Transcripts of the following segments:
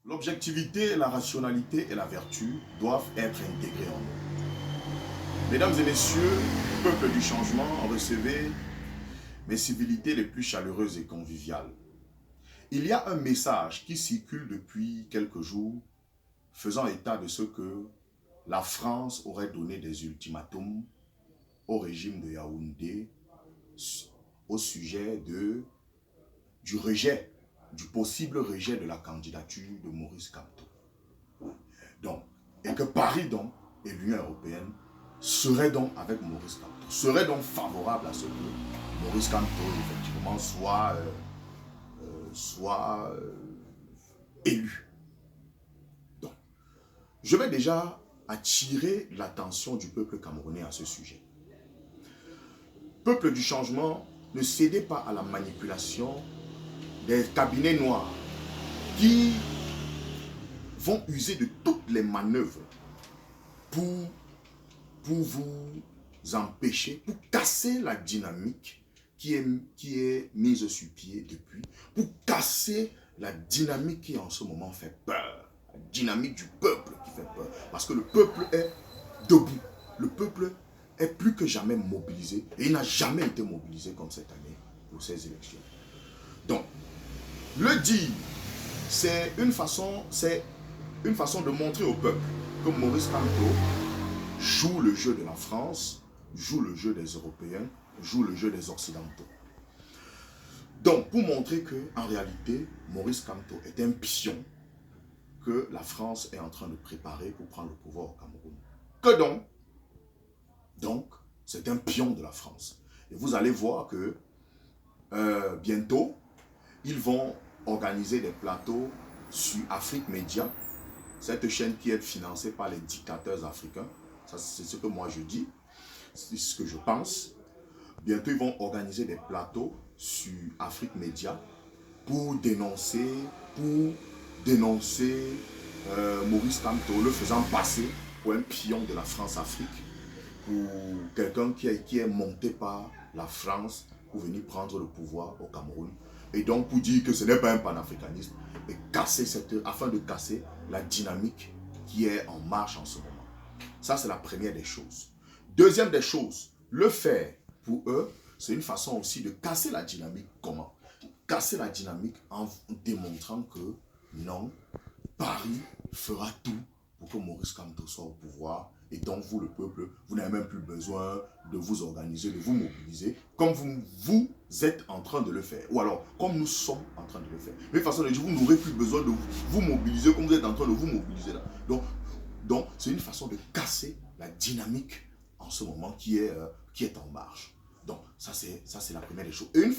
L'objectivité, la rationalité et la vertu doivent être intégrées en nous. Mesdames et messieurs, peuple du changement, recevez mes civilités les plus chaleureuses et conviviales. Il y a un message qui circule depuis quelques jours faisant état de ce que la France aurait donné des ultimatums au régime de Yaoundé au sujet du rejet, du possible rejet de la candidature de Maurice Kamto. Donc, et que Paris donc, et l'Union européenne seraient donc avec Maurice Kamto, seraient donc favorables à ce que Maurice Kamto effectivement soit élu. Donc, je vais déjà attirer l'attention du peuple camerounais à ce sujet. Peuple du changement, ne cédez pas à la manipulation des cabinets noirs qui vont user de toutes les manœuvres pour vous empêcher, pour casser la dynamique qui est mise sur pied depuis, pour casser la dynamique qui en ce moment fait peur, la dynamique du peuple qui fait peur, parce que le peuple est debout, le peuple est plus que jamais mobilisé, et il n'a jamais été mobilisé comme cette année pour ces élections. Donc, le dire, c'est une façon de montrer au peuple que Maurice Kamto joue le jeu de la France, joue le jeu des Européens, joue le jeu des Occidentaux. Donc, pour montrer qu'en réalité, Maurice Kamto est un pion que la France est en train de préparer pour prendre le pouvoir au Cameroun. Que donc? Donc, c'est un pion de la France. Et vous allez voir que bientôt, ils vont organiser des plateaux sur Afrique Média, cette chaîne qui est financée par les dictateurs africains. Ça, c'est ce que moi je dis, c'est ce que je pense. Bientôt, ils vont organiser des plateaux sur Afrique Média pour dénoncer Maurice Kamto, le faisant passer pour un pion de la France-Afrique, pour quelqu'un qui est monté par la France pour venir prendre le pouvoir au Cameroun. Et donc pour dire que ce n'est pas un panafricanisme, et afin de casser la dynamique qui est en marche en ce moment. Ça, c'est la première des choses. Deuxième des choses, le faire pour eux, c'est une façon aussi de casser la dynamique. Comment? Casser la dynamique en démontrant que non, Paris fera tout pour que Maurice Kamto soit au pouvoir. Et donc vous, le peuple, vous n'avez même plus besoin de vous organiser, de vous mobiliser, comme vous êtes en train de le faire. Ou alors, comme nous sommes en train de le faire. Mais de toute façon, vous n'aurez plus besoin de vous mobiliser comme vous êtes en train de vous mobiliser là. Donc c'est une façon de casser la dynamique en ce moment qui est en marche. Donc, ça c'est la première des choses. Et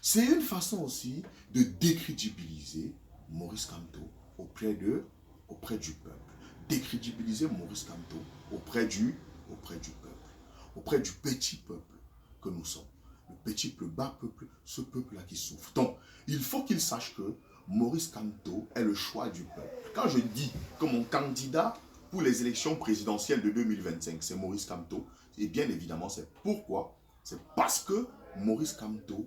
c'est une façon aussi de décrédibiliser Maurice Kamto auprès du peuple. Décrédibiliser Maurice Kamto auprès du peuple. Auprès du petit peuple que nous sommes. Le petit, le bas peuple, ce peuple-là qui souffre. Donc, il faut qu'il sache que Maurice Kamto est le choix du peuple. Quand je dis que mon candidat pour les élections présidentielles de 2025, c'est Maurice Kamto, et bien évidemment, c'est pourquoi? C'est parce que Maurice Kamto,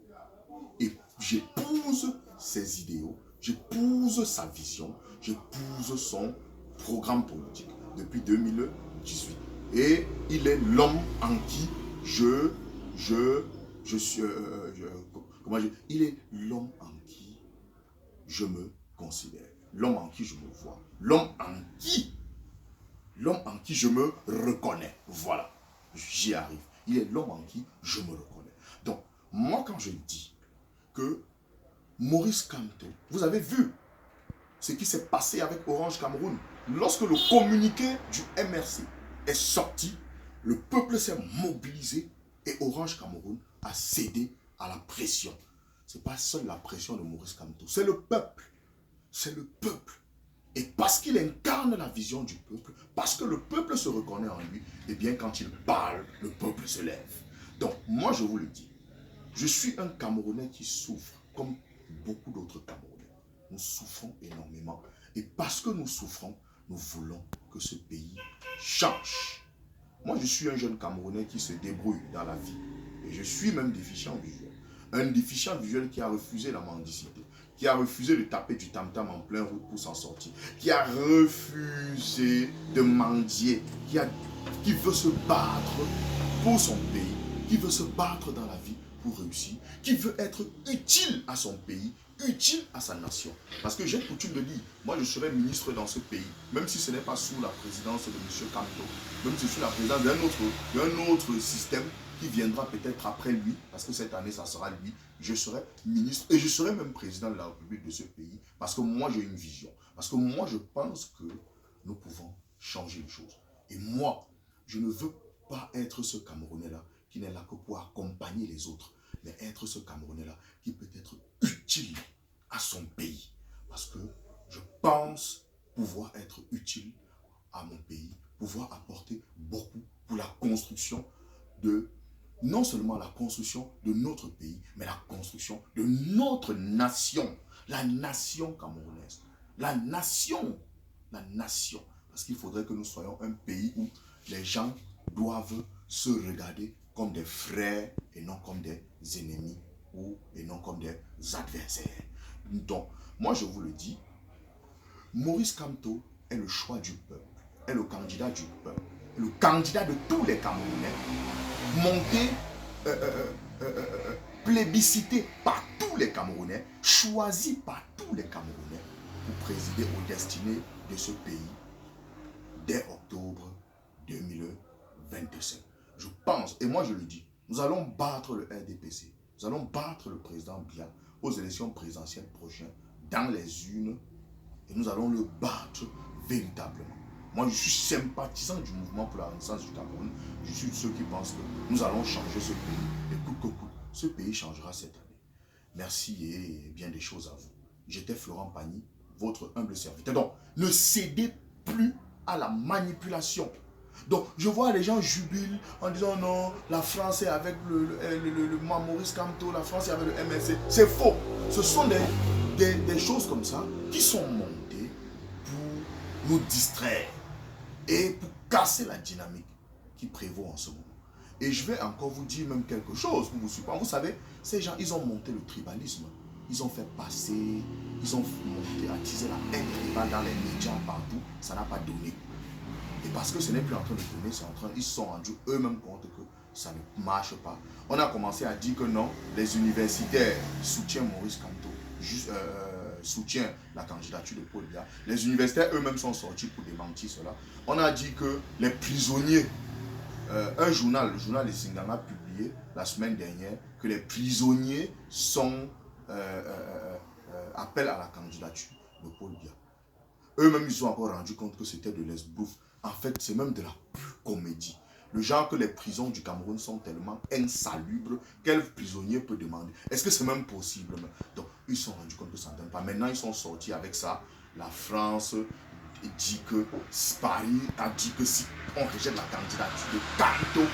et j'épouse ses idéaux, j'épouse sa vision, j'épouse son programme politique depuis 2018. Et il est l'homme en qui il est l'homme en qui je me considère, l'homme en qui je me vois, l'homme en qui je me reconnais. Voilà, j'y arrive. Il est l'homme en qui je me reconnais. Donc, moi, quand je dis que Maurice Kamto, vous avez vu ce qui s'est passé avec Orange Cameroun. Lorsque le communiqué du MRC est sorti, le peuple s'est mobilisé et Orange Cameroun a cédé à la pression. Ce n'est pas seule la pression de Maurice Kamto, c'est le peuple. C'est le peuple. Et parce qu'il incarne la vision du peuple, parce que le peuple se reconnaît en lui, et bien quand il parle, le peuple se lève. Donc, moi je vous le dis, je suis un Camerounais qui souffre, comme beaucoup d'autres Camerounais. Nous souffrons énormément. Et parce que nous souffrons, nous voulons que ce pays change. Moi, je suis un jeune Camerounais qui se débrouille dans la vie. Et je suis même déficient visuel. Un déficient visuel qui a refusé la mendicité, qui a refusé de taper du tam-tam en pleine route pour s'en sortir, qui a refusé de mendier, qui veut se battre pour son pays, qui veut se battre dans la vie pour réussir, qui veut être utile à son pays, utile à sa nation. Parce que j'ai coutume de dire, moi je serai ministre dans ce pays, même si ce n'est pas sous la présidence de M. Kamto, même si c'est sous la présidence d'un autre système qui viendra peut-être après lui, parce que cette année ça sera lui, je serai ministre et je serai même président de la République de ce pays, parce que moi j'ai une vision, parce que moi je pense que nous pouvons changer les choses. Et moi, je ne veux pas être ce Camerounais-là qui n'est là que pour accompagner les autres, mais être ce Camerounais-là qui peut être utile à son pays. Parce que je pense pouvoir être utile à mon pays, pouvoir apporter beaucoup pour la construction de, non seulement la construction de notre pays, mais la construction de notre nation, la nation camerounaise, la nation. Parce qu'il faudrait que nous soyons un pays où les gens doivent se regarder comme des frères et non comme des ennemis et non comme des adversaires. Donc, moi je vous le dis, Maurice Kamto est le choix du peuple, est le candidat du peuple, le candidat de tous les Camerounais, monté, plébiscité par tous les Camerounais, choisi par tous les Camerounais pour présider aux destinées de ce pays dès octobre 2025. Je pense, et moi je le dis, nous allons battre le RDPC, nous allons battre le président Biya aux élections présidentielles prochaines dans les urnes et nous allons le battre véritablement. Moi je suis sympathisant du mouvement pour la renaissance du Cameroun, je suis de ceux qui pensent que nous allons changer ce pays et coûte que coûte, ce pays changera cette année. Merci et bien des choses à vous. J'étais Florent Pagny, votre humble serviteur. Donc, ne cédez plus à la manipulation. Donc, je vois les gens jubilent en disant non, la France est avec le Maurice Kamto, la France est avec le MLC. C'est faux. Ce sont des choses comme ça qui sont montées pour nous distraire et pour casser la dynamique qui prévaut en ce moment. Et je vais encore vous dire même quelque chose pour vous suivre. Vous savez, ces gens, ils ont monté le tribalisme. Ils ont fait passer, ils ont monté, attisé la haine tribale dans les médias partout. Ça n'a pas donné. Et parce que ce n'est plus en train de donner, ils se sont rendus eux-mêmes compte que ça ne marche pas. On a commencé à dire que non, les universitaires soutiennent Maurice Kamto, soutiennent la candidature de Paul Biya. Les universitaires eux-mêmes sont sortis pour démentir cela. On a dit que les prisonniers, un journal, le journal de Singanga a publié la semaine dernière que les prisonniers appellent à la candidature de Paul Biya. Eux-mêmes, ils se sont encore rendu compte que c'était de l'esbrouf. En fait, c'est même de la pure comédie. Le genre que les prisons du Cameroun sont tellement insalubres, quel prisonnier peut demander? Est-ce que c'est même possible? Donc, ils se sont rendus compte que ça ne donne pas. Maintenant, ils sont sortis avec ça. La France dit que Paris a dit que si on rejette la candidature de Kamto,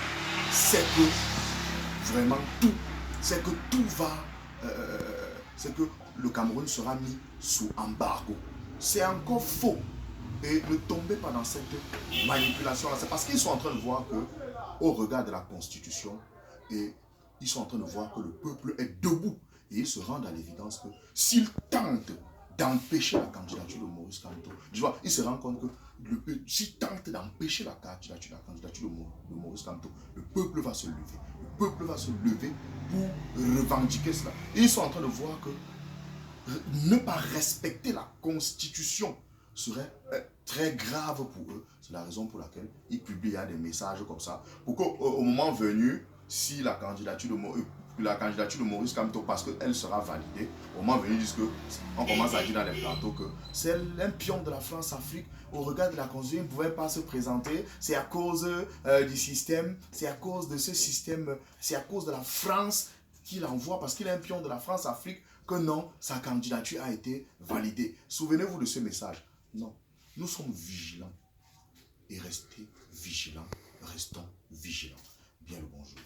c'est que vraiment tout, c'est que tout va, c'est que le Cameroun sera mis sous embargo. C'est encore faux. Et ne tombez pas dans cette manipulation-là. C'est parce qu'ils sont en train de voir que, au regard de la Constitution, et ils sont en train de voir que le peuple est debout. Et ils se rendent à l'évidence que s'ils tentent d'empêcher la candidature de Maurice Kamto, ils se rendent compte que s'ils tentent d'empêcher la candidature de Maurice Kamto, le peuple va se lever. Le peuple va se lever pour revendiquer cela. Et ils sont en train de voir que ne pas respecter la Constitution serait très grave pour eux. C'est la raison pour laquelle ils publient des messages comme ça. Pour qu'au moment venu, si la candidature de Maurice Kamto, parce qu'elle sera validée, au moment venu, ils disent qu'on commence à dire dans les plateaux que c'est un pion de la France-Afrique. Au regard de la Constitution, il ne pouvait pas se présenter. C'est à cause du système, c'est à cause de ce système, c'est à cause de la France qu'il envoie, parce qu'il est un pion de la France-Afrique, que non, sa candidature a été validée. Souvenez-vous de ce message. Non, nous sommes vigilants. Et restez vigilants, restons vigilants. Bien le bonjour.